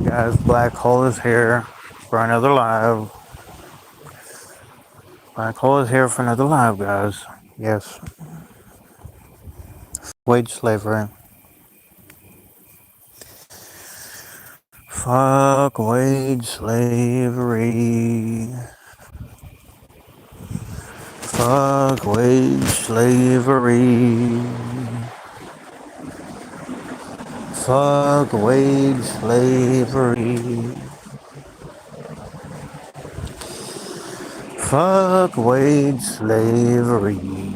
Guys, Black Hole is here for another live. Black Hole is here for another live, guys. Yes. Wage slavery. Fuck wage slavery. Fuck wage slavery. Fuck wage slavery. Fuck wage slavery.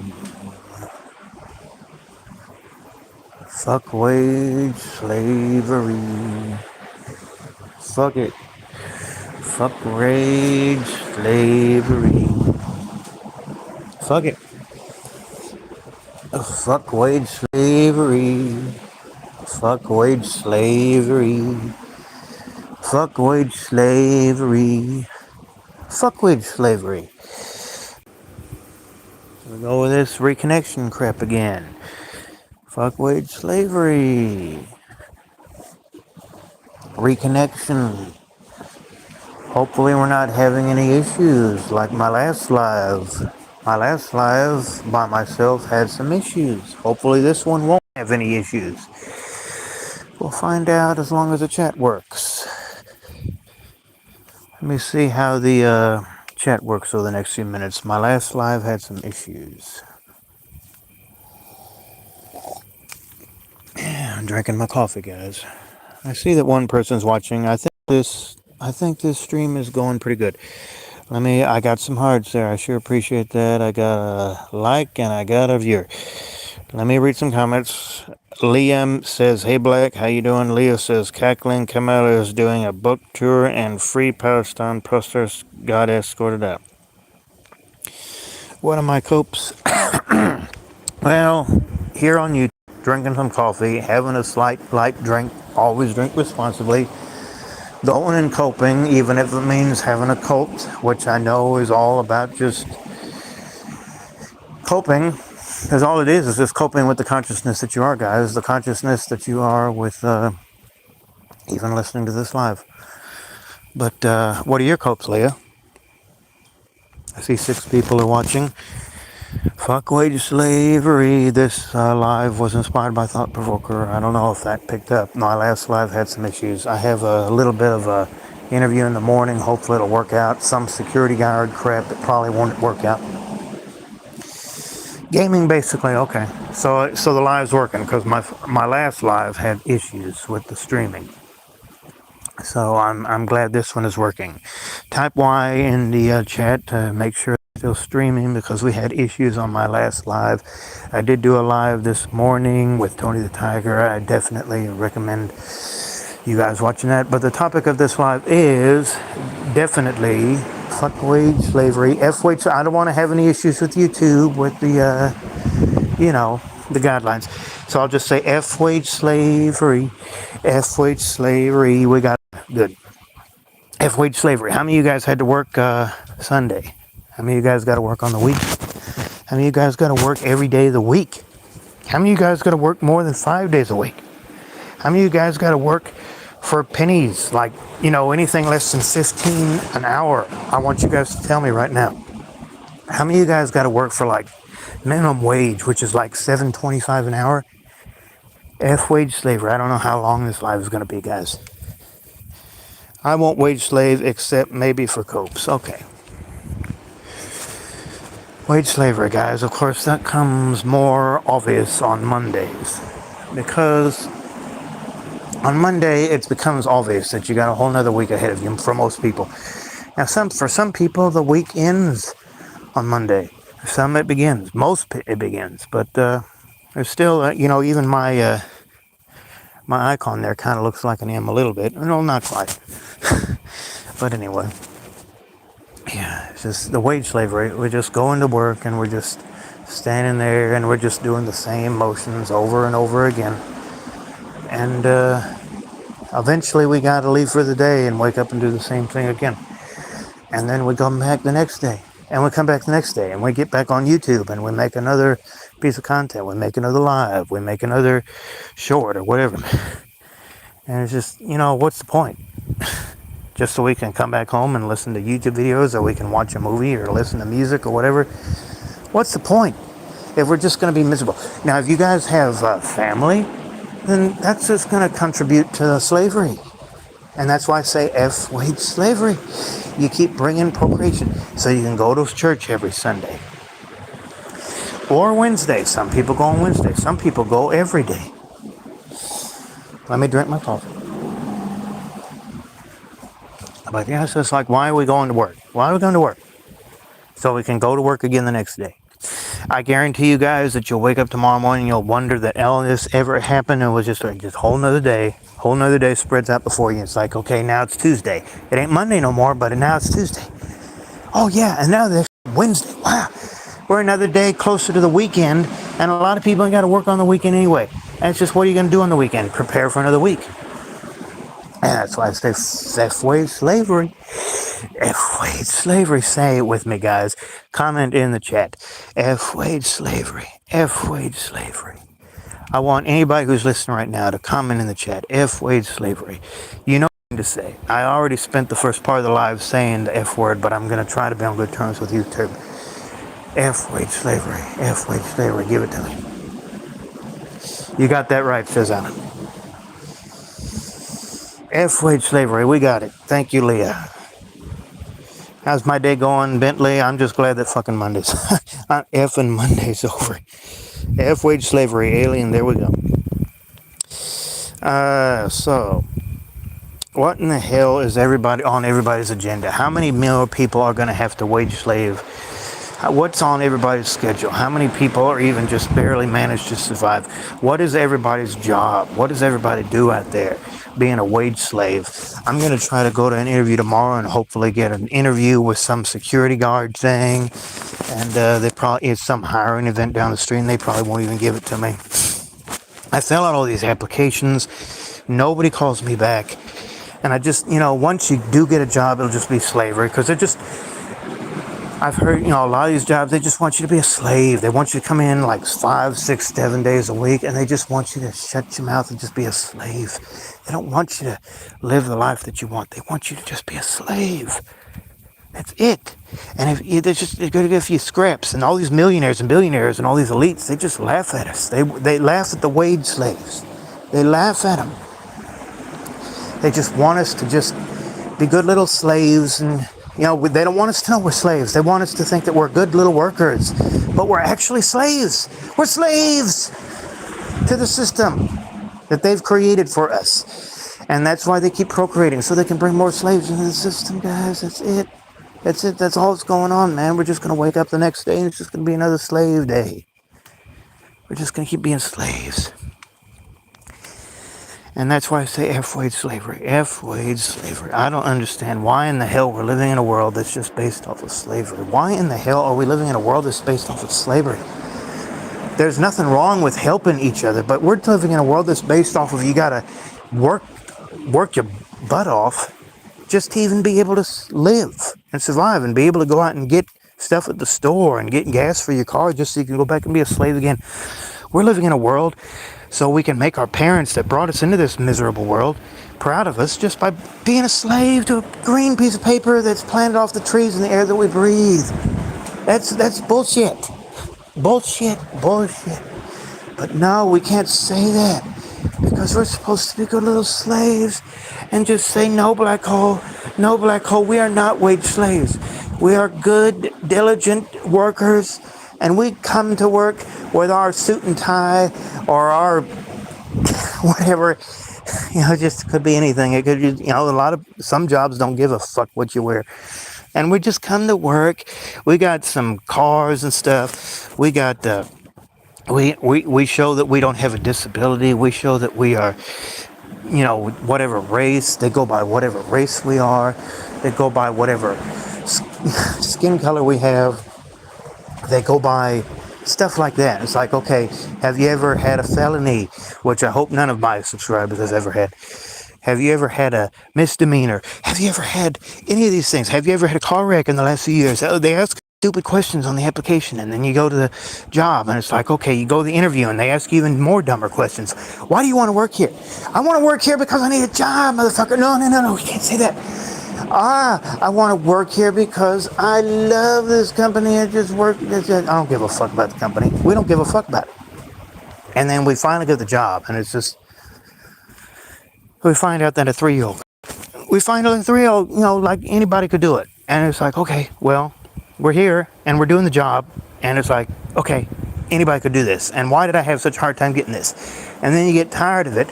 Fuck wage slavery. Fuck it. Fuck wage slavery. Fuck it. Fuck wage slavery. Fuck wage slavery. Fuck wage slavery. Fuck wage slavery. We go with this reconnection crap again. Fuck wage slavery. Reconnection. Hopefully we're not having any issues like my last live. My last live by myself had some issues. Hopefully this one won't have any issues. We'll find out as long as the chat works. Let me see how the chat works over the next few minutes. My last live had some issues. I'm drinking my coffee, guys. I see that one person's watching. I think this stream is going pretty good. I got some hearts there. I sure appreciate that. I got a like and I got a viewer. Let me read some comments. Liam says, "Hey Black, how you doing?" Leo says, "Cackling Camilla is doing a book tour and Free Palestine posters got escorted out." What are my copes? Well, here on YouTube, drinking some coffee, having a slight light drink. Always drink responsibly. Going and coping, even if it means having a cult, which I know is all about just coping. Because all it is just coping with the consciousness that you are, guys. The consciousness that you are with even listening to this live. But what are your copes, Leah? I see 6 people are watching. Fuck wage slavery. This live was inspired by Thought Provoker. I don't know if that picked up. My last live had some issues. I have a little bit of a interview in the morning. Hopefully it'll work out. Some security guard crap that probably won't work out. Gaming, basically. Okay. So the live's working because my last live had issues with the streaming. So I'm glad this one is working. Type Y in the chat to make sure it's still streaming because we had issues on my last live. I did do a live this morning with Tony the Tiger. I definitely recommend you guys watching that. But the topic of this live is definitely fuck wage slavery. F wage. I don't want to have any issues with YouTube with the the guidelines. So I'll just say F wage slavery. F wage slavery. We got good. F wage slavery. How many of you guys had to work Sunday? How many of you guys got to work on the week? How many of you guys got to work every day of the week? How many of you guys got to work more than 5 days a week? How many of you guys got to work for pennies, like, anything less than 15 an hour? I want you guys to tell me right now. How many of you guys got to work for like minimum wage, which is like $7.25 an hour? F wage slavery. I don't know how long this live is going to be, guys. I won't wage slave except maybe for copes. Okay. Wage slavery, guys. Of course, that comes more obvious on Mondays. Because on Monday, it becomes obvious that you got a whole nother week ahead of you for most people. Now, for some people, the week ends on Monday. Some it begins. Most it begins. But there's still, even my icon there kind of looks like an M a little bit. No, not quite. But anyway. Yeah, it's just the wage slavery. We're just going to work and we're just standing there and we're just doing the same motions over and over again. And eventually we got to leave for the day and wake up and do the same thing again. And then we come back the next day. And we come back the next day and we get back on YouTube and we make another piece of content. We make another live. We make another short or whatever. And it's just, what's the point? Just so we can come back home and listen to YouTube videos, or we can watch a movie or listen to music or whatever. What's the point if we're just going to be miserable? Now, if you guys have family, then that's just going to contribute to slavery. And that's why I say F-wage slavery. You keep bringing procreation so you can go to church every Sunday. Or Wednesday. Some people go on Wednesday. Some people go every day. Let me drink my coffee. But yeah, so it's like, why are we going to work? Why are we going to work? So we can go to work again the next day. I guarantee you guys that you'll wake up tomorrow morning and you'll wonder that all this ever happened. It was just like just whole nother day. Whole nother day spreads out before you. It's like, okay, now it's Tuesday. It ain't Monday no more, but now it's Tuesday. Oh yeah, and now it's Wednesday. Wow. We're another day closer to the weekend, and a lot of people ain't got to work on the weekend anyway. And it's just, what are you going to do on the weekend? Prepare for another week. And that's why I say F-wage slavery. F-wage slavery. Say it with me, guys. Comment in the chat. F-wage slavery. F-wage slavery. I want anybody who's listening right now to comment in the chat. F-wage slavery. You know what to say. I already spent the first part of the live saying the F word, but I'm going to try to be on good terms with YouTube. F-wage slavery. F-wage slavery. Give it to me. You got that right, Shazana. F-wage slavery. We got it. Thank you, Leah. How's my day going, Bentley? I'm just glad that fucking Monday's effing Monday's over. F-wage slavery, alien. There we go. So, what in the hell is on everybody's agenda? How many more people are going to have to wage slave? What's on everybody's schedule? How many people are even just barely manage to survive? What is everybody's job? What does everybody do out there being a wage slave? I'm going to try to go to an interview tomorrow and hopefully get an interview with some security guard thing. And it's some hiring event down the street, and they probably won't even give it to me. I fill out all these applications. Nobody calls me back. And I just, once you do get a job, it'll just be slavery, because I've heard, a lot of these jobs, they just want you to be a slave. They want you to come in like 5, 6, 7 days a week, and they just want you to shut your mouth and just be a slave. They don't want you to live the life that you want. They want you to just be a slave. That's it. And they're going to give you scraps, and all these millionaires and billionaires and all these elites, they just laugh at us. They laugh at the wage slaves. They laugh at them. They just want us to just be good little slaves, and they don't want us to know we're slaves. They want us to think that we're good little workers, but we're actually slaves. We're slaves to the system that they've created for us. And that's why they keep procreating, so they can bring more slaves into the system, guys. That's it. That's it. That's all that's going on, man. We're just going to wake up the next day and it's just going to be another slave day. We're just going to keep being slaves. And that's why I say F-wage slavery. F-wage slavery. I don't understand why in the hell we're living in a world that's just based off of slavery. Why in the hell are we living in a world that's based off of slavery? There's nothing wrong with helping each other, but we're living in a world that's based off of you got to work your butt off just to even be able to live and survive and be able to go out and get stuff at the store and get gas for your car just so you can go back and be a slave again. We're living in a world so we can make our parents that brought us into this miserable world proud of us just by being a slave to a green piece of paper that's planted off the trees in the air that we breathe. That's bullshit. Bullshit. But no, we can't say that, because we're supposed to be good little slaves and just say, no black hole. We are not wage slaves. We are good, diligent workers, and we come to work with our suit and tie or our whatever. Just could be anything. It could, some jobs don't give a fuck what you wear. And we just come to work. We got some cars and stuff. We got we show that we don't have a disability. We show that we are, whatever race. They go by whatever race we are. They go by whatever skin color we have. They go by stuff like that. It's like, okay, have you ever had a felony? Which I hope none of my subscribers has ever had. Have you ever had a misdemeanor? Have you ever had any of these things? Have you ever had a car wreck in the last few years? They ask stupid questions on the application, and then you go to the job and it's like, okay, you go to the interview and they ask you even more dumber questions. Why do you want to work here? I want to work here because I need a job, motherfucker. No, you can't say that. I want to work here because I love this company. I don't give a fuck about the company. We don't give a fuck about it. And then we finally get the job, and it's just, we find out that a 3-year-old, like anybody could do it. And it's like, okay, well, we're here and we're doing the job. And it's like, okay, anybody could do this. And why did I have such a hard time getting this? And then you get tired of it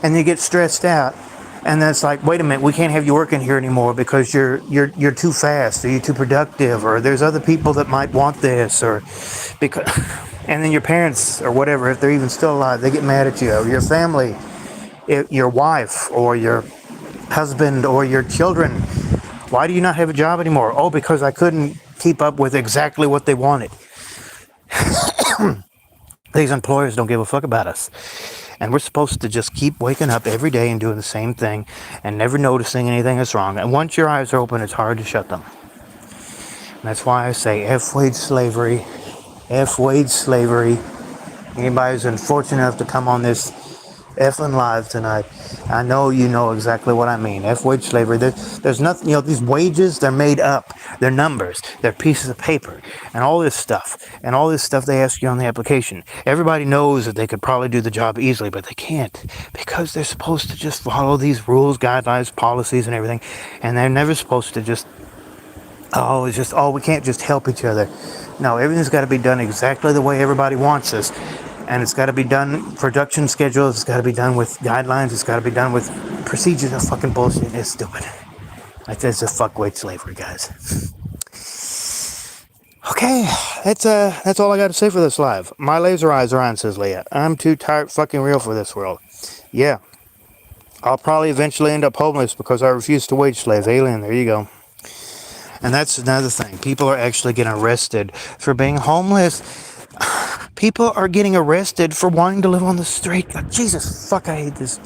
and you get stressed out. And then it's like, wait a minute, we can't have you working here anymore because you're too fast, or you're too productive, or there's other people that might want this, or because, and then your parents or whatever, if they're even still alive, they get mad at you, or your family, your wife, or your husband, or your children. Why do you not have a job anymore? Oh, because I couldn't keep up with exactly what they wanted. These employers don't give a fuck about us. And we're supposed to just keep waking up every day and doing the same thing and never noticing anything that's wrong. And once your eyes are open, it's hard to shut them. And that's why I say F wage slavery. F wage slavery. Anybody who's unfortunate enough to come on this effing live tonight, I know you know exactly what I mean. F wage slavery. There's nothing, these wages, they're made up. They're numbers. They're pieces of paper. And all this stuff. And all this stuff they ask you on the application. Everybody knows that they could probably do the job easily, but they can't. Because they're supposed to just follow these rules, guidelines, policies, and everything. And they're never supposed to just, we can't just help each other. No, everything's got to be done exactly the way everybody wants us. And it's got to be done, production schedules, it's got to be done with guidelines, it's got to be done with procedures. Of fucking bullshit. It's stupid. It's a fuck wage slavery, guys. Okay, that's all I got to say for this live. My laser eyes are on, says Leah. I'm too tired fucking real for this world. Yeah. I'll probably eventually end up homeless because I refuse to wage slave. Alien, there you go. And that's another thing. People are actually getting arrested for being homeless. People are getting arrested for wanting to live on the street. Like, Jesus, fuck, I hate this.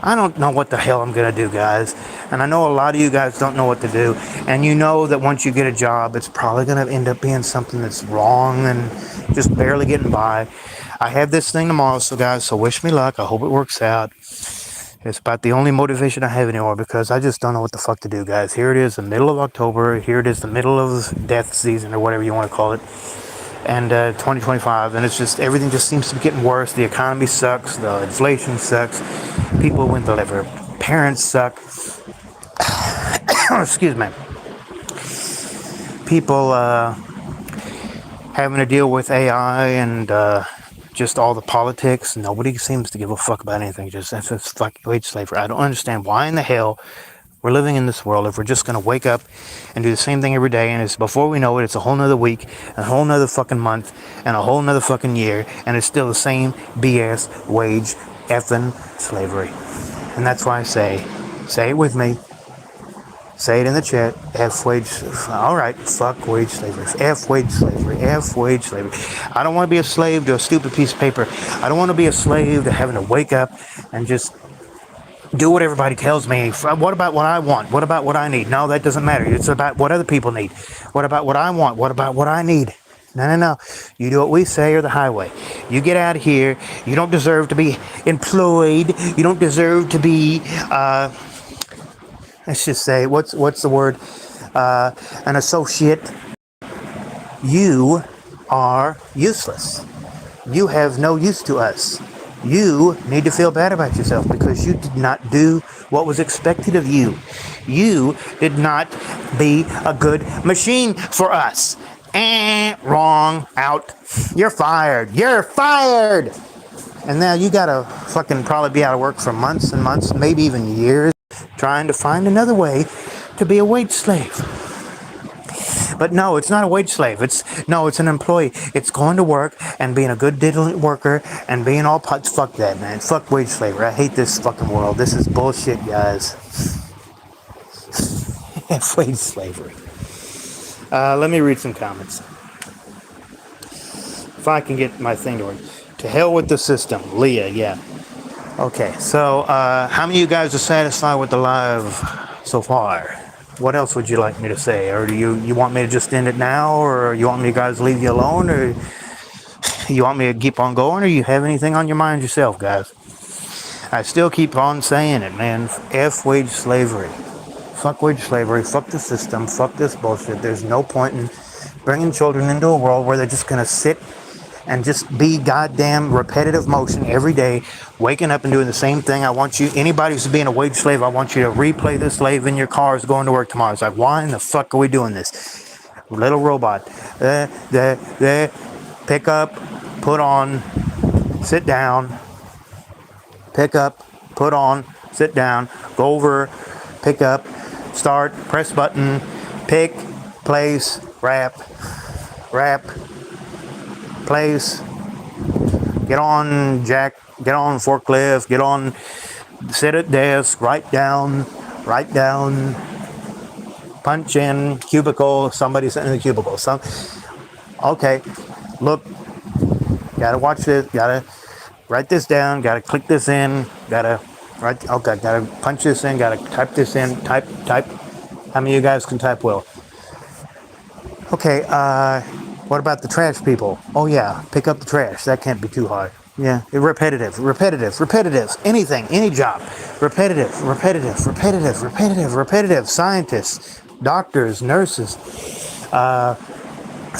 I don't know what the hell I'm going to do, guys. And I know a lot of you guys don't know what to do. And you know that once you get a job, it's probably going to end up being something that's wrong and just barely getting by. I have this thing tomorrow, so guys, so wish me luck. I hope it works out. It's about the only motivation I have anymore because I just don't know what the fuck to do, guys. Here it is, the middle of October. Here it is, the middle of death season or whatever you want to call it. And 2025, and it's just, everything just seems to be getting worse. The economy sucks, the inflation sucks, people with their parents suck. Excuse me. People having to deal with AI and just all the politics. Nobody seems to give a fuck about anything. That's just fucking wage slavery. I don't understand why in the hell we're living in this world if we're just going to wake up and do the same thing every day, and it's, before we know it, it's a whole nother week, a whole nother fucking month, and a whole nother fucking year, and it's still the same BS wage effing slavery. And that's why I say it with me, say it in the chat, F wage, alright, fuck wage slavery, F wage slavery, F wage slavery. I don't want to be a slave to a stupid piece of paper. I don't want to be a slave to having to wake up and just do what everybody tells me. What about what I want? What about what I need? No, that doesn't matter. It's about what other people need. What about what I want? What about what I need? No. You do what we say or the highway. You get out of here. You don't deserve to be employed. You don't deserve to be, let's just say, what's the word? An associate. You are useless. You have no use to us. You need to feel bad about yourself because you did not do what was expected of you. You did not be a good machine for us. Wrong. Out. You're fired. You're fired. And now you gotta fucking probably be out of work for months and months, maybe even years, trying to find another way to be a wage slave. But no, it's not a wage slave. It's an employee. It's going to work and being a good diligent worker and being all putz. Fuck that, man. Fuck wage slavery. I hate this fucking world. This is bullshit, guys. Wage slavery. Let me read some comments. If I can get my thing to work. To hell with the system. Leah, yeah. Okay, so how many of you guys are satisfied with the live so far? What else would you like me to say? Or do you want me to just end it now? Or you want me to guys leave you alone? Or you want me to keep on going? Or you have anything on your mind yourself, guys? I still keep on saying it, man. F wage slavery. Fuck wage slavery. Fuck the system. Fuck this bullshit. There's no point in bringing children into a world where they're just gonna sit and just be goddamn repetitive motion every day, waking up and doing the same thing. I want you, anybody who's being a wage slave, I want you to replay the slave in your cars going to work tomorrow. It's like, why in the fuck are we doing this? Little robot. Pick up, put on, sit down, pick up, put on, sit down, go over, pick up, start, press button, pick, place, wrap, place, get on jack, get on forklift, get on, sit at desk, write down, punch in, cubicle, somebody sitting in the cubicle. Okay, look, gotta watch this, gotta write this down, gotta click this in, gotta write, okay, gotta punch this in, gotta type this in, type. How many of you guys can type well? Okay, what about the trash people? Oh yeah, pick up the trash. That can't be too hard. Yeah, repetitive. Anything, any job. Repetitive. Scientists, doctors, nurses,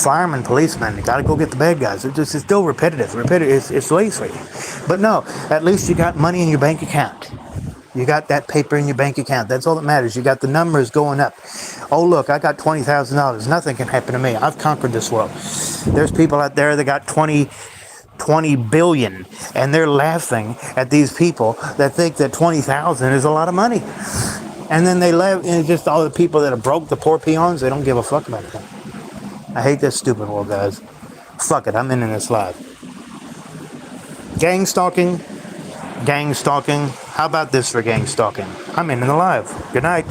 firemen, policemen. You gotta go get the bad guys. It's still repetitive. It's lazy. But no, at least you got money in your bank account. You got that paper in your bank account. That's all that matters. You got the numbers going up. Oh, look, I got $20,000. Nothing can happen to me. I've conquered this world. There's people out there that got 20 billion, and they're laughing at these people that think that 20,000 is a lot of money. And then they laugh, and just all the people that are broke, the poor peons, they don't give a fuck about that. I hate this stupid world, guys. Fuck it, I'm in this live. Gang stalking. How about this for gang stalking? I'm in the live. Good night.